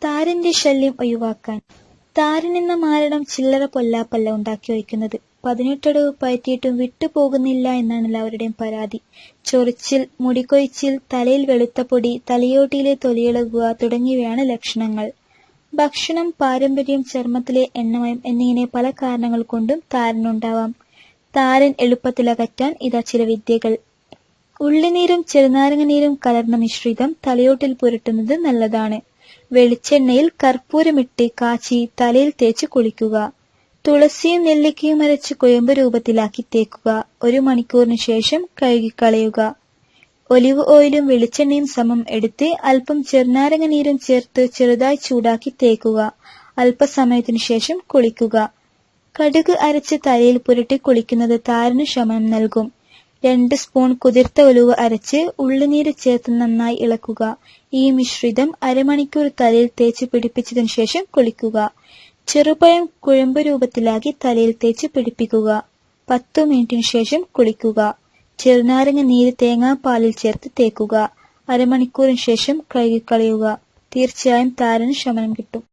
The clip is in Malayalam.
താരന്റെ ശല്യം ഒഴിവാക്കാൻ. താരൻ എന്ന മാരണം ചില്ലറ പൊല്ലാപ്പല്ല ഉണ്ടാക്കി വയ്ക്കുന്നത്. 18 അടവ് പയറ്റിയിട്ടും വിട്ടുപോകുന്നില്ല എന്നാണ് എല്ലാവരുടെയും പരാതി. ചൊറിച്ചിൽ, മുടികൊഴിച്ചിൽ, തലയിൽ വെളുത്ത പൊടി, തലയോട്ടിയിലെ തൊലിയിളകുക തുടങ്ങിയവയാണ് ലക്ഷണങ്ങൾ. ഭക്ഷണം, പാരമ്പര്യം, ചർമ്മത്തിലെ എണ്ണമയം എന്നിങ്ങനെ പല കാരണങ്ങൾ കൊണ്ടും താരനുണ്ടാവാം. താരൻ എളുപ്പത്തിൽ അകറ്റാൻ ഇതാ ചില വിദ്യകൾ. ഉള്ളിനീരും ചെറുനാരങ്ങ നീരും കലർന്ന മിശ്രിതം തലയോട്ടിൽ പുരട്ടുന്നത് നല്ലതാണ്. വെളിച്ചെണ്ണയിൽ കർപ്പൂരമിട്ട് കാച്ചി തലയിൽ തേച്ച് കുളിക്കുക. തുളസിയും നെല്ലിക്കയും അരച്ച് കുഴമ്പ് രൂപത്തിലാക്കി തേക്കുക. 1 മണിക്കൂറിന് ശേഷം കഴുകിക്കളയുക. ഒലിവ് ഓയിലും വെളിച്ചെണ്ണയും സമം എടുത്ത് അല്പം ചെറുനാരങ്ങ നീരും ചേർത്ത് ചെറുതായി ചൂടാക്കി തേക്കുക. അല്പസമയത്തിനു ശേഷം കുളിക്കുക. കടുക് അരച്ച് തലയിൽ പുരട്ടി കുളിക്കുന്നത് താരന് ശമനം നൽകും. 2 സ്പൂൺ കുതിർത്ത ഉലുവ അരച്ച് ഉള്ളിനീര് ചേർത്ത് നന്നായി ഇളക്കുക. ഈ മിശ്രിതം അരമണിക്കൂർ തലയിൽ തേച്ച് പിടിപ്പിച്ചതിനു ശേഷം കുളിക്കുക. ചെറുപഴം കുഴമ്പ് രൂപത്തിലാക്കി തലയിൽ തേച്ച് പിടിപ്പിക്കുക. 10 മിനിറ്റിനു ശേഷം കുളിക്കുക. ചെറുനാരങ്ങ നീര് തേങ്ങാപ്പാലിൽ ചേർത്ത് തേക്കുക. അരമണിക്കൂറിന് ശേഷം കഴുകിക്കളയുക. തീർച്ചയായും താരന് ശമനം കിട്ടും.